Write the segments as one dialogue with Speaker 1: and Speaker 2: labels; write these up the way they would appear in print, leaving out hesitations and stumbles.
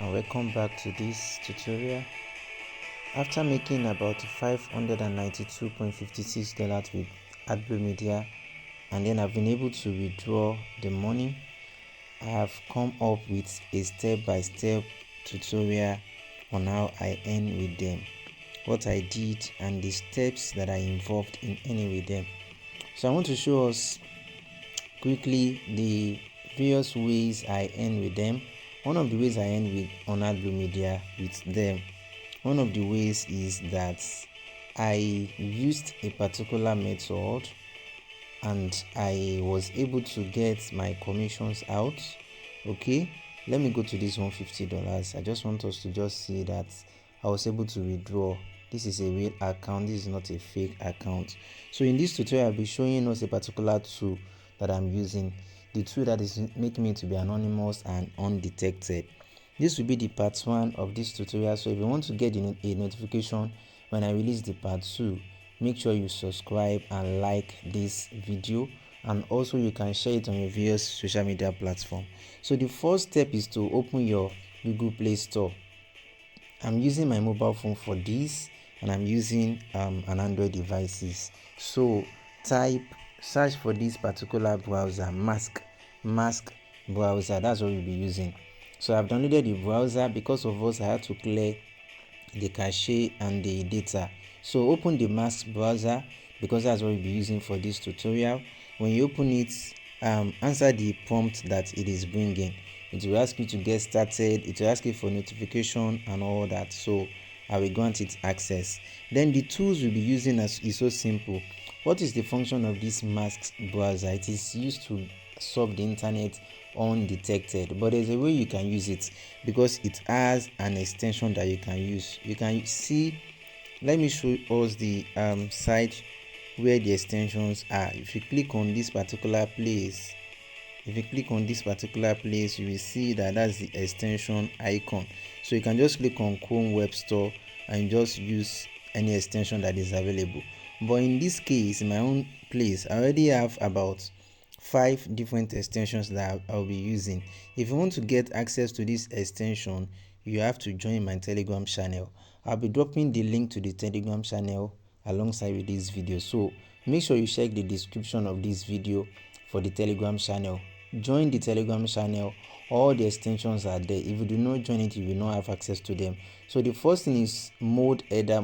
Speaker 1: And welcome back to this tutorial. After making about $592.56 with Adbluemedia, and then I've been able to withdraw the money, I have come up with a step-by-step tutorial on how I earn with them, what I did, and the steps that are involved in earning with them. So I want to show us quickly the various ways I earn with them. One of the ways I earn with on Adbluemedia with them, one of the ways is that I used a particular method and I was able to get my commissions out. Okay, let me go to this $150. I just want us to just see that I was able to withdraw. This is a real account, this is not a fake account. So in this tutorial, I'll be showing us a particular tool that I'm using, the tool that is making me to be anonymous and undetected. This will be the part 1 of this tutorial. So if you want to get a notification when I release the part 2, make sure you subscribe and like this video, and also you can share it on your various social media platform. So the first step is to open your Google Play Store. I'm using my mobile phone for this, and I'm using an Android devices. So search for this particular browser, mask browser. That's what we'll be using. So I've downloaded the browser. Because of us, I had to clear the cache and the data. So open the mask browser, because that's what we'll be using for this tutorial. When you open it, answer the prompt that it is bringing. It will ask you to get started, it will ask you for notification and all that. So I will grant it access. Then the tools we'll be using is so simple. What is the function of this mask browser? It is used to surf the internet undetected, but there's a way you can use it, because it has an extension that you can use. You can see, let me show us the site where the extensions are. If you click on this particular place, you will see that that's the extension icon. So you can just click on Chrome Web Store and just use any extension that is available. But in this case, in my own place, I already have about 5 different extensions that I'll be using. If you want to get access to this extension, you have to join my Telegram channel. I'll be dropping the link to the Telegram channel alongside with this video. So make sure you check the description of this video for the Telegram channel. Join the Telegram channel. All the extensions are there. If you do not join it, you will not have access to them. So the first thing is mode header,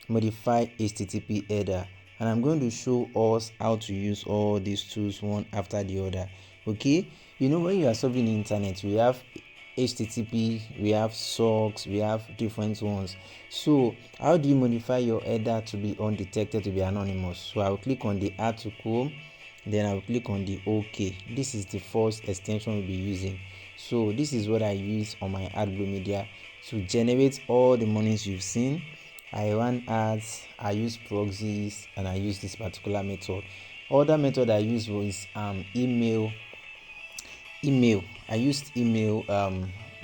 Speaker 1: modify HTTP header, and I'm going to show us how to use all these tools one after the other. Okay, when you are surfing the internet, we have HTTP, we have socks, we have different ones. So how do you modify your header to be undetected, to be anonymous? So I'll click on the add to Chrome, then I'll click on the OK. This is the first extension we'll be using. So this is what I use on my Adbluemedia to generate all the monies you've seen. I run ads, I use proxies, and I use this particular method. Other method I used was email. I used email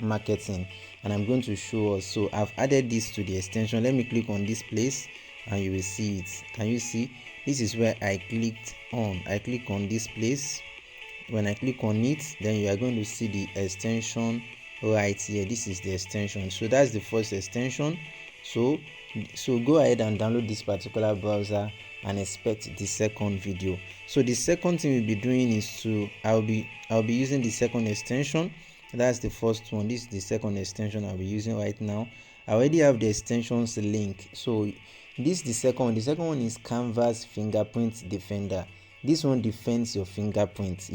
Speaker 1: marketing, and I'm going to show us. So I've added this to the extension. Let me click on this place and you will see it. Can you see? This is where I clicked on. I click on this place. When I click on it, then you are going to see the extension right here. This is the extension. So that's the first extension. So go ahead and download this particular browser and expect the second video. So the second thing we'll be doing is I'll be using the second extension. That's the first one. This is the second extension I'll be using right now. I already have the extensions link. So this is the second one. The second one is Canvas Fingerprint Defender. This one defends your fingerprint.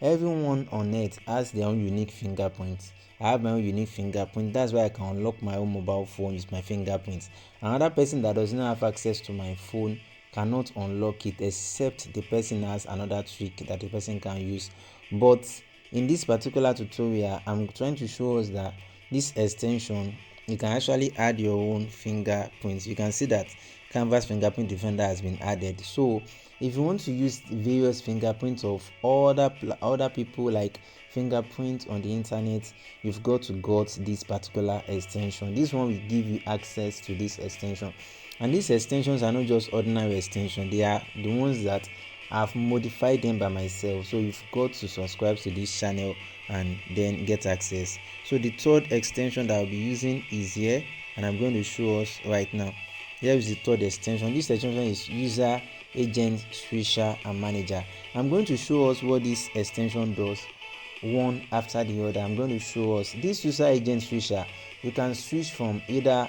Speaker 1: Everyone on earth has their own unique fingerprint. I have my own unique fingerprint. That's why I can unlock my own mobile phone with my fingerprints. Another person that does not have access to my phone cannot unlock it, except the person has another trick that the person can use. But in this particular tutorial, I'm trying to show us that this extension, you can actually add your own fingerprints. You can see that Canvas Fingerprint Defender has been added. So if you want to use various fingerprints of other people, like fingerprint on the internet, you've got to get this particular extension. This one will give you access to this extension, and these extensions are not just ordinary extensions. They are the ones that I've modified them by myself. So you've got to subscribe to this channel and then get access. So the third extension that I'll be using is here, and I'm going to show us right now. Here is the third extension. This extension is user, agent, switcher, and manager. I'm going to show us what this extension does one after the other. I'm going to show us this user, agent, switcher. You can switch from either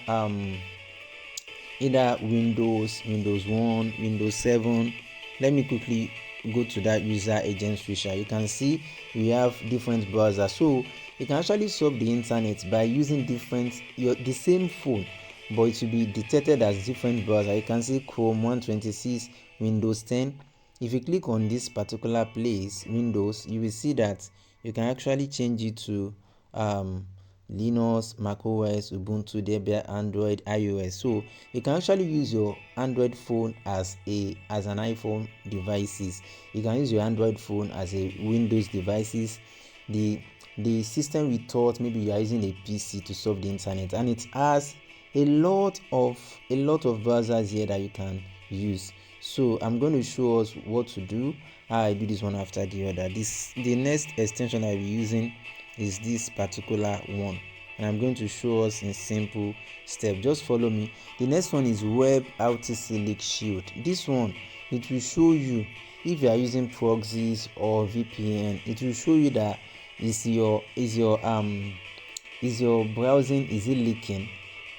Speaker 1: Windows 1, Windows 7. Let me quickly go to that user agent switcher. You can see we have different browsers, so you can actually surf the internet by using the same phone, but it will be detected as different browser. You can see Chrome 126, Windows 10. If you click on this particular place, Windows, you will see that you can actually change it to Linux, macOS, Ubuntu, Debian, Android, iOS. So you can actually use your Android phone as an iPhone devices. You can use your Android phone as a Windows devices. The system we thought maybe you are using a PC to surf the internet, and it has a lot of browsers here that you can use. So I'm going to show us what to do, how I do this one after the other. The next extension I'll be using is this particular one, and I'm going to show us in simple step. Just follow me. The next one is Web RTC Leak Shield. This one, it will show you if you are using proxies or VPN. It will show you that is your browsing, is it leaking?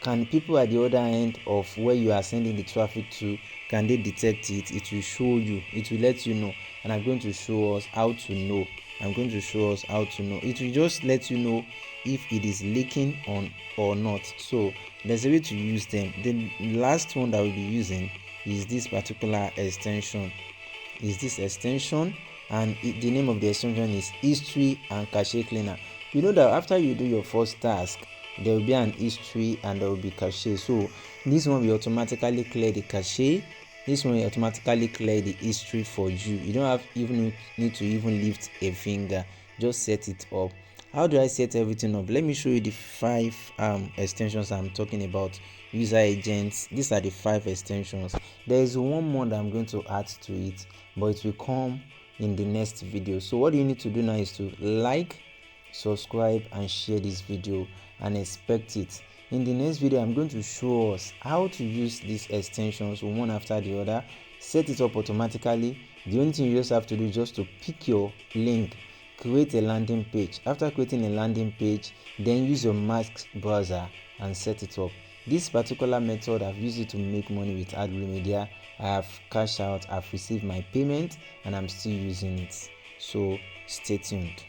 Speaker 1: Can people at the other end of where you are sending the traffic to, can they detect it? It will show you, it will let you know, and I'm going to show us how to know. It will just let you know if it is leaking on or not. So there's a way to use them. The last one that we'll be using is this particular extension. And the name of the extension is History and Cache Cleaner. You know that after you do your first task, there will be an history and there will be cache. So this one will automatically clear the cache. This one will automatically clear the history for you. You don't have even need to even lift a finger. Just set it up. How do I set everything up? Let me show you the 5 extensions I'm talking about. User agents. These are the 5 extensions. There is one more that I'm going to add to it, but it will come in the next video. So what you need to do now is to like, subscribe, and share this video, and expect it. In the next video, I'm going to show us how to use these extensions one after the other. Set it up automatically. The only thing you just have to do is just to pick your link, create a landing page. After creating a landing page, then use your Mac browser and set it up. This particular method, I've used it to make money with Adbluemedia. I have cashed out, I've received my payment, and I'm still using it. So stay tuned.